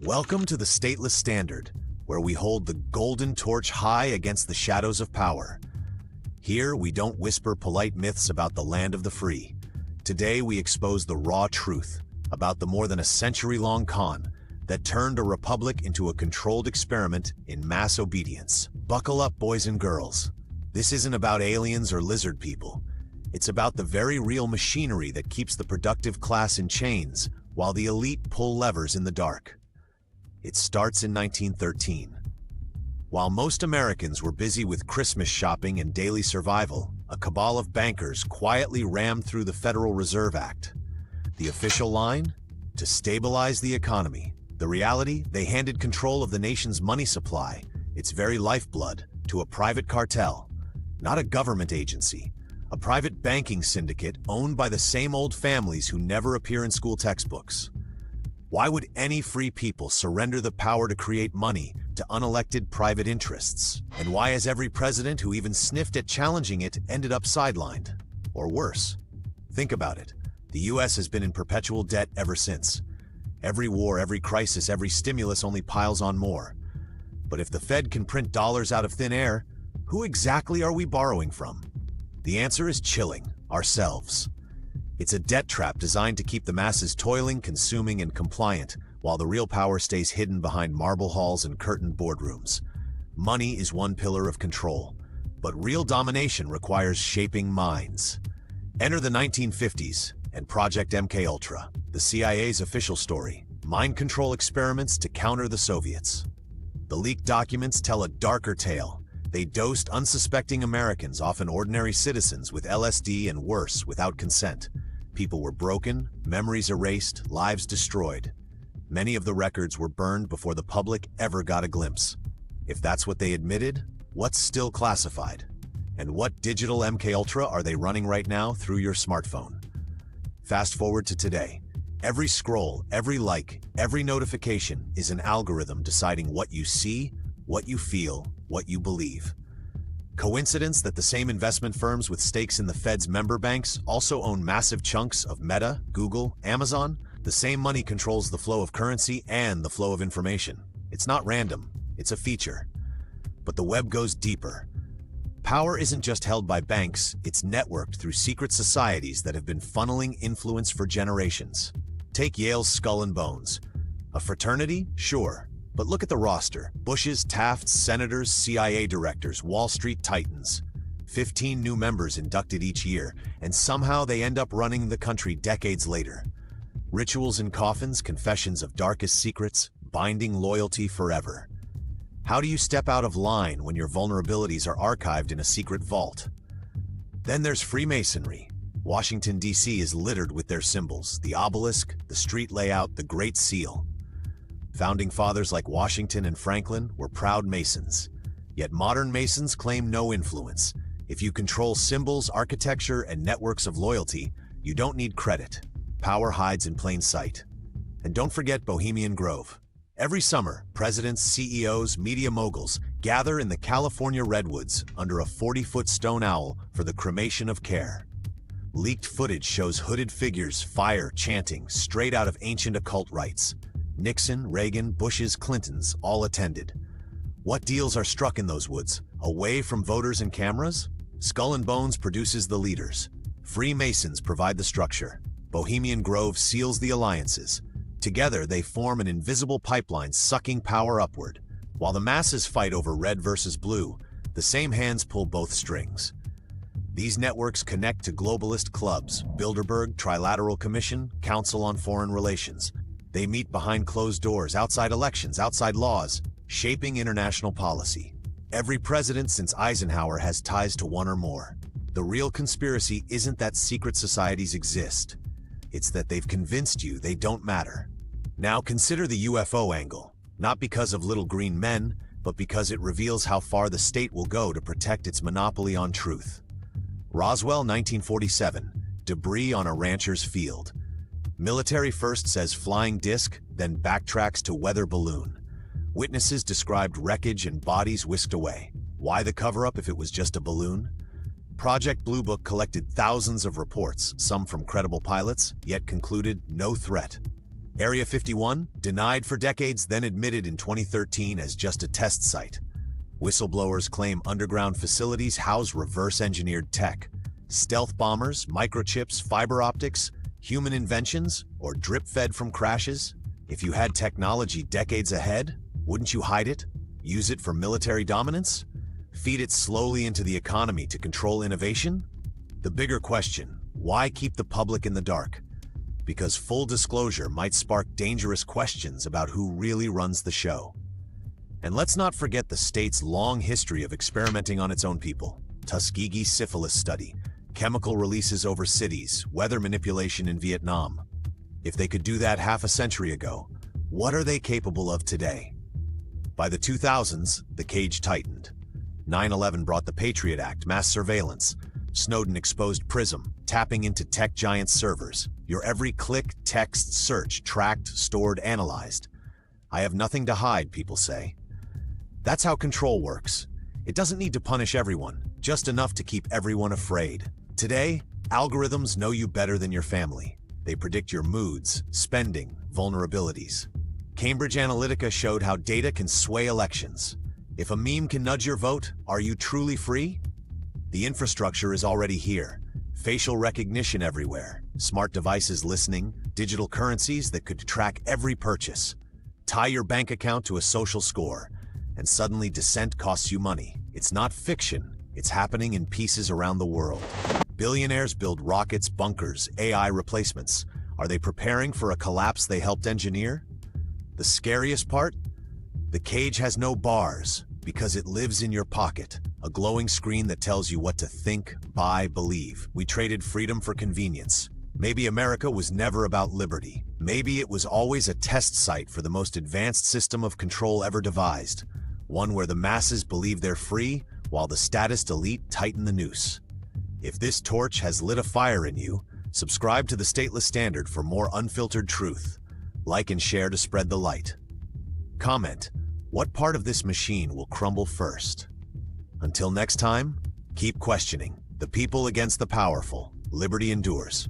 Welcome to the Stateless Standard, where we hold the golden torch high against the shadows of power. Here, we don't whisper polite myths about the land of the free. Today, we expose the raw truth about the more than a century-long con that turned a republic into a controlled experiment in mass obedience. Buckle up, boys and girls. This isn't about aliens or lizard people. It's about the very real machinery that keeps the productive class in chains while the elite pull levers in the dark. It starts in 1913. While most Americans were busy with Christmas shopping and daily survival, a cabal of bankers quietly rammed through the Federal Reserve Act. The official line? To stabilize the economy. The reality? They handed control of the nation's money supply, its very lifeblood, to a private cartel. Not a government agency. A private banking syndicate owned by the same old families who never appear in school textbooks. Why would any free people surrender the power to create money to unelected private interests? And why has every president who even sniffed at challenging it ended up sidelined? Or worse. Think about it. The US has been in perpetual debt ever since. Every war, every crisis, every stimulus only piles on more. But if the Fed can print dollars out of thin air, who exactly are we borrowing from? The answer is chilling: ourselves. It's a debt trap designed to keep the masses toiling, consuming, and compliant, while the real power stays hidden behind marble halls and curtained boardrooms. Money is one pillar of control, but real domination requires shaping minds. Enter the 1950s and Project MKUltra, the CIA's official story, mind control experiments to counter the Soviets. The leaked documents tell a darker tale. They dosed unsuspecting Americans, often ordinary citizens, with LSD and worse, without consent. People were broken, memories erased, lives destroyed. Many of the records were burned before the public ever got a glimpse. If that's what they admitted, what's still classified? And what digital MKUltra are they running right now through your smartphone? Fast forward to today. Every scroll, every like, every notification is an algorithm deciding what you see, what you feel, what you believe. Coincidence that the same investment firms with stakes in the Fed's member banks also own massive chunks of Meta, Google, Amazon? The same money controls the flow of currency and the flow of information. It's not random, it's a feature. But the web goes deeper. Power isn't just held by banks, it's networked through secret societies that have been funneling influence for generations. Take Yale's Skull and Bones. A fraternity? Sure. But look at the roster. Bushes, Tafts, senators, CIA directors, Wall Street titans. 15 new members inducted each year, and somehow they end up running the country decades later. Rituals in coffins, confessions of darkest secrets, binding loyalty forever. How do you step out of line when your vulnerabilities are archived in a secret vault? Then there's Freemasonry. Washington, D.C. is littered with their symbols: the obelisk, the street layout, the Great Seal. Founding fathers like Washington and Franklin were proud Masons. Yet modern Masons claim no influence. If you control symbols, architecture, and networks of loyalty, you don't need credit. Power hides in plain sight. And don't forget Bohemian Grove. Every summer, presidents, CEOs, media moguls gather in the California redwoods under a 40-foot stone owl for the cremation of care. Leaked footage shows hooded figures, fire, chanting, straight out of ancient occult rites. Nixon, Reagan, Bush's, Clinton's all attended. What deals are struck in those woods? Away from voters and cameras? Skull and Bones produces the leaders. Freemasons provide the structure. Bohemian Grove seals the alliances. Together, they form an invisible pipeline sucking power upward. While the masses fight over red versus blue, the same hands pull both strings. These networks connect to globalist clubs: Bilderberg, Trilateral Commission, Council on Foreign Relations. They meet behind closed doors, outside elections, outside laws, shaping international policy. Every president since Eisenhower has ties to one or more. The real conspiracy isn't that secret societies exist. It's that they've convinced you they don't matter. Now consider the UFO angle, not because of little green men, but because it reveals how far the state will go to protect its monopoly on truth. Roswell, 1947, debris on a rancher's field. Military first says flying disc, then backtracks to weather balloon. Witnesses described wreckage and bodies whisked away. Why the cover-up if it was just a balloon? Project Blue Book collected thousands of reports, some from credible pilots, yet concluded no threat. Area 51, denied for decades, then admitted in 2013 as just a test site. Whistleblowers claim underground facilities house reverse-engineered tech. Stealth bombers, microchips, fiber optics, human inventions, or drip-fed from crashes? If you had technology decades ahead, wouldn't you hide it? Use it for military dominance? Feed it slowly into the economy to control innovation? The bigger question, why keep the public in the dark? Because full disclosure might spark dangerous questions about who really runs the show. And let's not forget the state's long history of experimenting on its own people. Tuskegee syphilis study, chemical releases over cities, weather manipulation in Vietnam. If they could do that half a century ago, what are they capable of today? By the 2000s, the cage tightened. 9/11 brought the Patriot Act, mass surveillance. Snowden exposed PRISM, tapping into tech giant servers. Your every click, text, search, tracked, stored, analyzed. I have nothing to hide, people say. That's how control works. It doesn't need to punish everyone, just enough to keep everyone afraid. Today, algorithms know you better than your family. They predict your moods, spending, vulnerabilities. Cambridge Analytica showed how data can sway elections. If a meme can nudge your vote, are you truly free? The infrastructure is already here. Facial recognition everywhere, smart devices listening, digital currencies that could track every purchase. Tie your bank account to a social score, and suddenly dissent costs you money. It's not fiction, it's happening in pieces around the world. Billionaires build rockets, bunkers, AI replacements. Are they preparing for a collapse they helped engineer? The scariest part? The cage has no bars, because it lives in your pocket. A glowing screen that tells you what to think, buy, believe. We traded freedom for convenience. Maybe America was never about liberty. Maybe it was always a test site for the most advanced system of control ever devised. One where the masses believe they're free, while the statist elite tighten the noose. If this torch has lit a fire in you, subscribe to the Stateless Standard for more unfiltered truth. Like and share to spread the light. Comment, what part of this machine will crumble first? Until next time, keep questioning. The people against the powerful. Liberty endures.